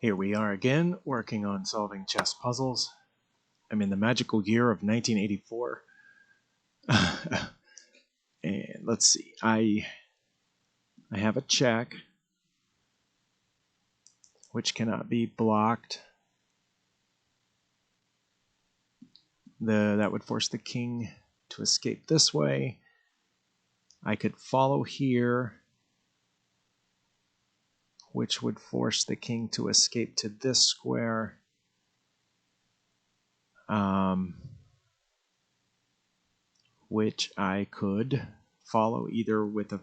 Here we are again, working on solving chess puzzles. I'm in the magical year of 1984. And let's see, I have a check, which cannot be blocked. That would force the king to escape this way. I could follow here, which would force the king to escape to this square. Which I could follow either with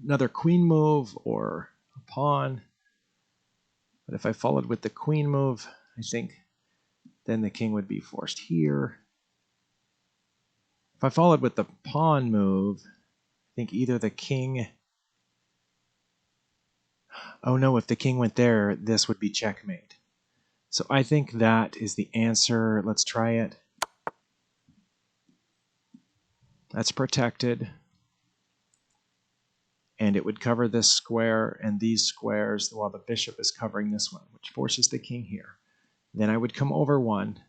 another queen move or a pawn. But if I followed with the queen move, I think then the king would be forced here. If I followed with the pawn move, I think either the king... Oh no, if the king went there, this would be checkmate. So I think that is the answer. Let's try it. That's protected. And it would cover this square and these squares while the bishop is covering this one, which forces the king here. Then I would come over one,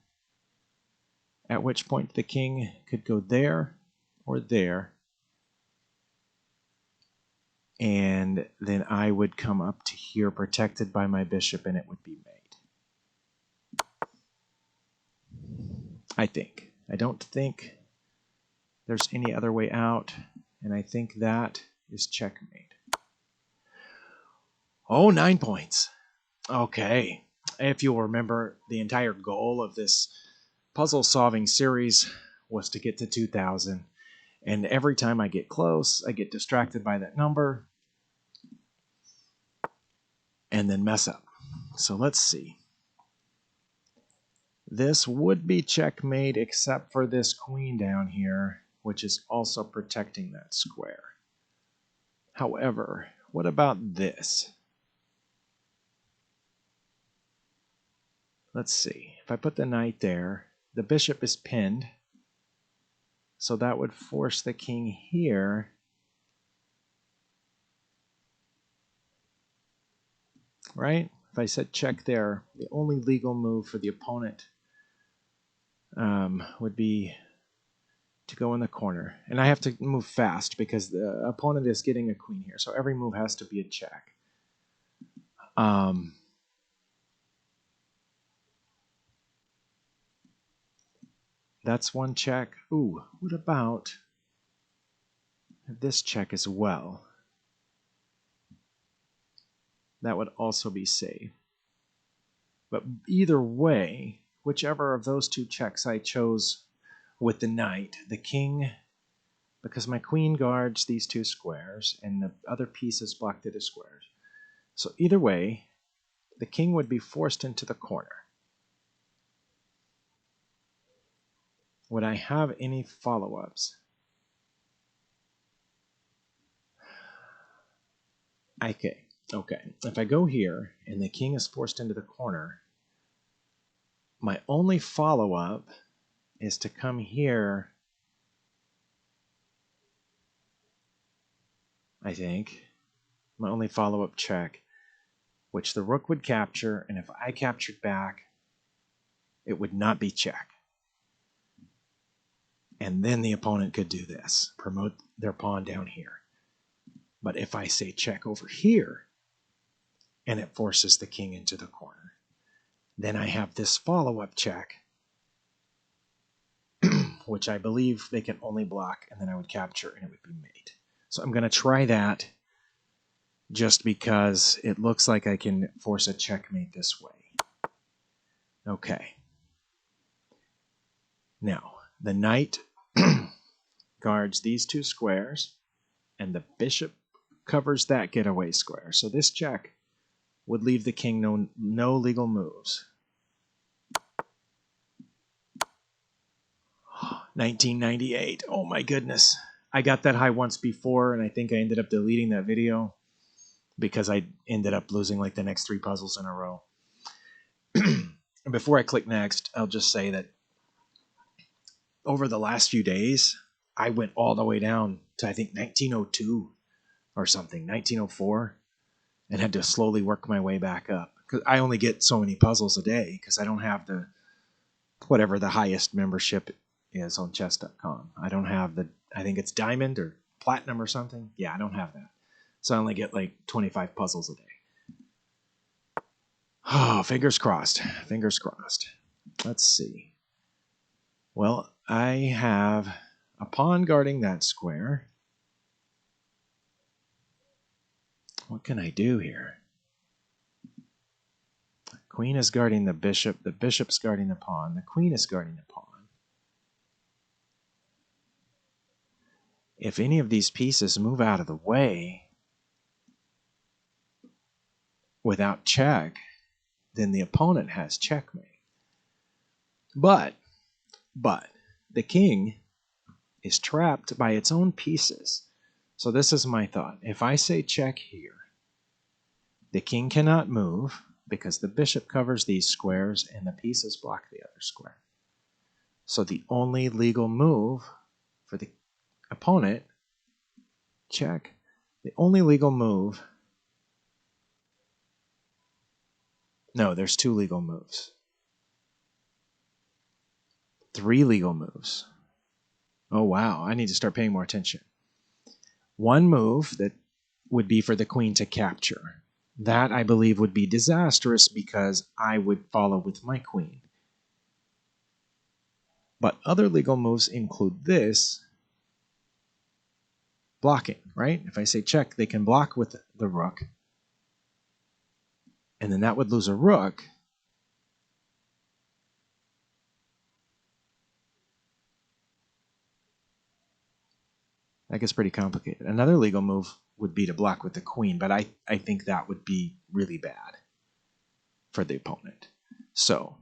at which point the king could go there or there. And then I would come up to here protected by my bishop and it would be mate. I think. I don't think there's any other way out. And I think that is checkmate. Oh, 9 points. Okay. If you'll remember, the entire goal of this puzzle solving series was to get to 2,000. And every time I get close, I get distracted by that number and then mess up. So let's see. This would be checkmate except for this queen down here, which is also protecting that square. However, what about this? Let's see. If I put the knight there, the bishop is pinned. So that would force the king here. Right? If I said check there, the only legal move for the opponent would be to go in the corner. And I have to move fast because the opponent is getting a queen here. So every move has to be a check. That's one check. Ooh, what about this check as well? That would also be safe. But either way, whichever of those two checks I chose with the knight, the king, because my queen guards these two squares and the other pieces block the squares. So either way, the king would be forced into the corner. Would I have any follow-ups? Okay. If I go here and the king is forced into the corner, my only follow-up is to come here, I think. My only follow-up check, which the rook would capture, and if I captured back, it would not be check. And then the opponent could do this, promote their pawn down here. But if I say check over here, and it forces the king into the corner, then I have this follow-up check, which I believe they can only block, and then I would capture, and it would be mate. So I'm going to try that just because it looks like I can force a checkmate this way. Okay. Now, the knight guards these two squares, and the bishop covers that getaway square. So this check would leave the king no legal moves. 1998. Oh my goodness. I got that high once before, and I think I ended up deleting that video because I ended up losing like the next 3 puzzles in a row. And before I click next, I'll just say that over the last few days, I went all the way down to I think 1902 or something, 1904, and had to slowly work my way back up. because I only get so many puzzles a day because I don't have the whatever the highest membership is on chess.com. I don't have the, I think it's diamond or platinum or something. Yeah, I don't have that. So I only get like 25 puzzles a day. Oh, fingers crossed. Fingers crossed. Let's see. Well, I have a pawn guarding that square. What can I do here? Queen is guarding the bishop's guarding the pawn, the queen is guarding the pawn. If any of these pieces move out of the way without check, then the opponent has checkmate. But the king is trapped by its own pieces. So this is my thought. If I say check here, the king cannot move because the bishop covers these squares and the pieces block the other square. So the only legal move for the opponent, check, the only legal move, no, there's two legal moves. Three legal moves. Oh, wow, I need to start paying more attention. One move that would be for the queen to capture. That, I believe, would be disastrous because I would follow with my queen. But other legal moves include this, blocking, right? If I say check, they can block with the rook. And then that would lose a rook. That gets pretty complicated. Another legal move would be to block with the queen, but I think that would be really bad for the opponent. So,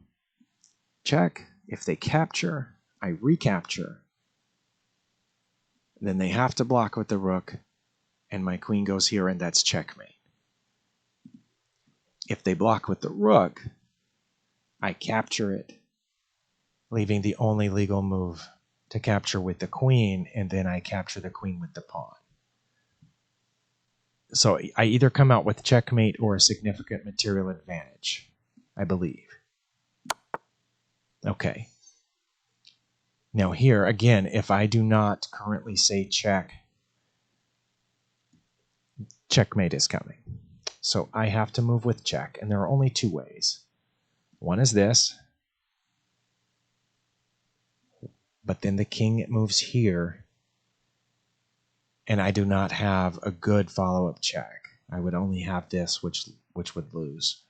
check. If they capture, I recapture. Then they have to block with the rook, and my queen goes here, and that's checkmate. If they block with the rook, I capture it, leaving the only legal move to capture with the queen, and then I capture the queen with the pawn. So I either come out with checkmate or a significant material advantage, I believe. Okay. Now here, again, if I do not currently say check, checkmate is coming. So I have to move with check, and there are only two ways. One is this, but then the king moves here, and I do not have a good follow-up check. I would only have this, which would lose.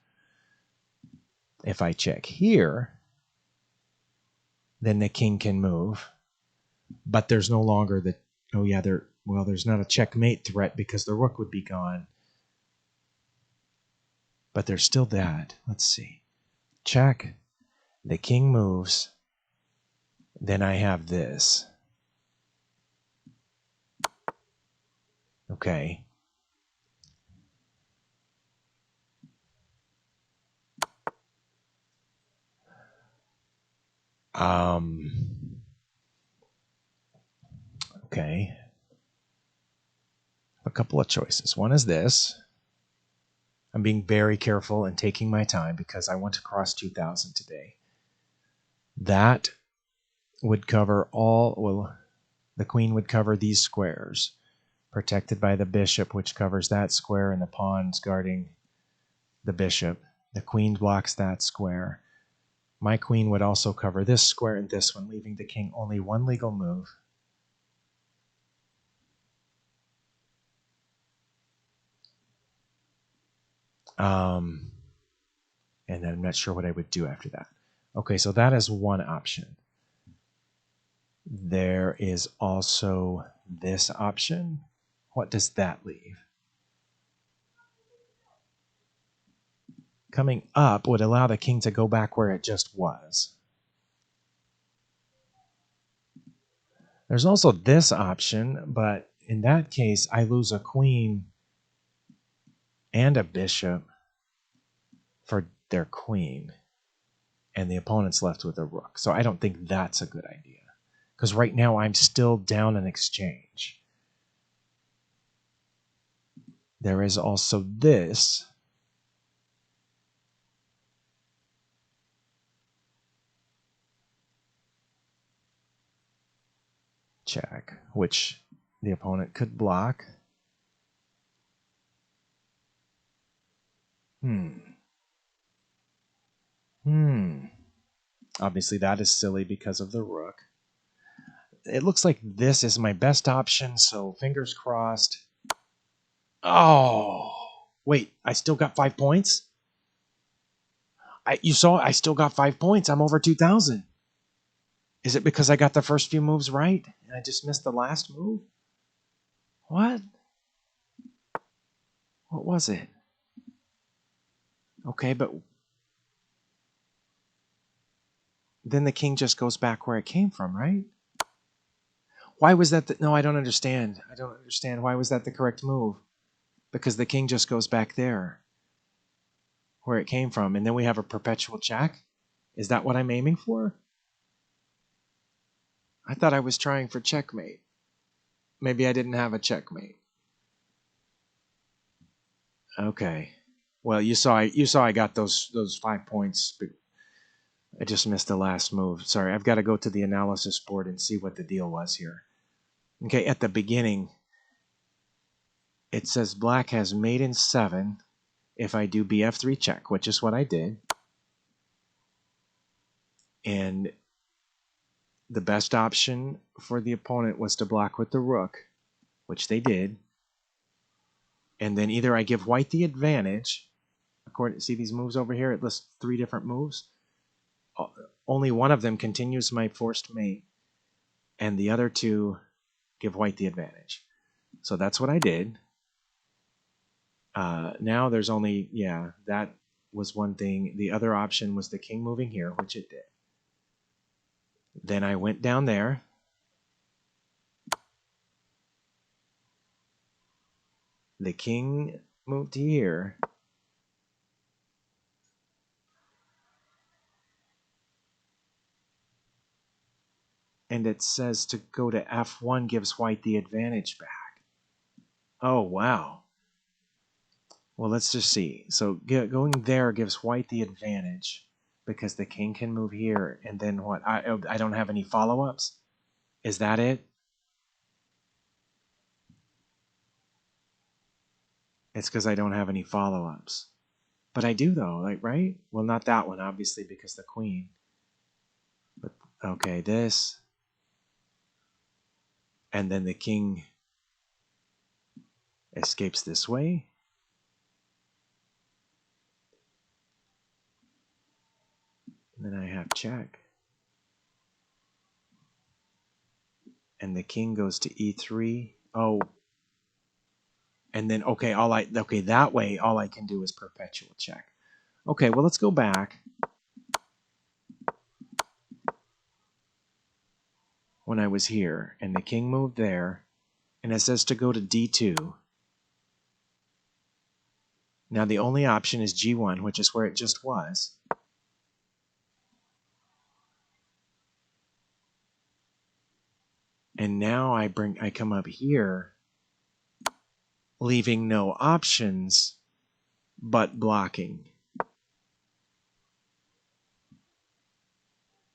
If I check here, then the king can move, but there's no longer the, oh yeah, there's not a checkmate threat because the rook would be gone. But there's still that. Let's see. Check. The king moves. Then I have this. Okay. Okay. A couple of choices. One is this. I'm being very careful and taking my time because I want to cross 2,000 today. That would cover all, well, the queen would cover these squares, protected by the bishop, which covers that square, and the pawns guarding the bishop. The queen blocks that square. My queen would also cover this square and this one, leaving the king only one legal move. And then I'm not sure what I would do after that. Okay, so that is one option. There is also this option. What does that leave? Coming up would allow the king to go back where it just was. There's also this option, but in that case, I lose a queen and a bishop for their queen, and the opponent's left with a rook. So I don't think that's a good idea, because right now I'm still down an exchange. There is also this. check, which the opponent could block. Obviously, that is silly because of the rook. It looks like this is my best option, so fingers crossed. Oh, wait, I still got 5 points? You saw I still got 5 points. I'm over 2,000. Is it because I got the first few moves right and I just missed the last move? What? What was it? Okay, but then the king just goes back where it came from, right? Why was that? No, I don't understand. I don't understand. Why was that the correct move? Because the king just goes back there where it came from, and then we have a perpetual check? Is that what I'm aiming for? I thought I was trying for checkmate. Maybe I didn't have a checkmate. Okay. Well, you saw I got those 5 points. But I just missed the last move. Sorry, I've got to go to the analysis board and see what the deal was here. Okay, at the beginning, it says black has mate in 7 if I do bf3 check, which is what I did. And the best option for the opponent was to block with the rook, which they did. And then either I give white the advantage. See these moves over here? It lists 3 different moves. Only one of them continues my forced mate, and the other 2 give white the advantage. So that's what I did. Now there's only, that was one thing. The other option was the king moving here, which it did. Then I went down there. The king moved here. And it says to go to f1 gives white the advantage back. Oh, wow. Well, let's just see. So going there gives white the advantage because the king can move here. And then what? I don't have any follow-ups? Is that it? It's because I don't have any follow-ups. But I do, though, like, right? Well, not that one, obviously, because the queen. But, okay, this. And then the king escapes this way. And then I have check. And the king goes to e3. Oh. And then, okay, that way, all I can do is perpetual check. Okay, well, let's go back. When I was here, and the king moved there, and it says to go to d2. Now the only option is g1, which is where it just was. And now I come up here, leaving no options but blocking.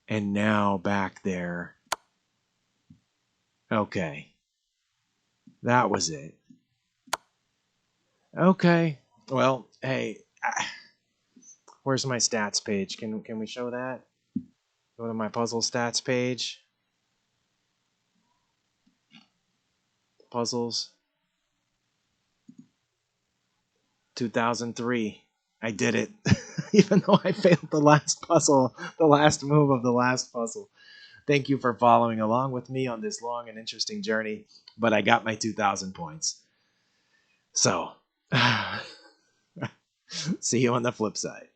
And now back there. Okay. That was it. Okay. Well, hey, where's my stats page? Can we show that? Go to my puzzle stats page. Puzzles. 2003. I did it. Even though I failed the last puzzle, the last move of the last puzzle. Thank you for following along with me on this long and interesting journey, but I got my 2,000 points. So, see you on the flip side.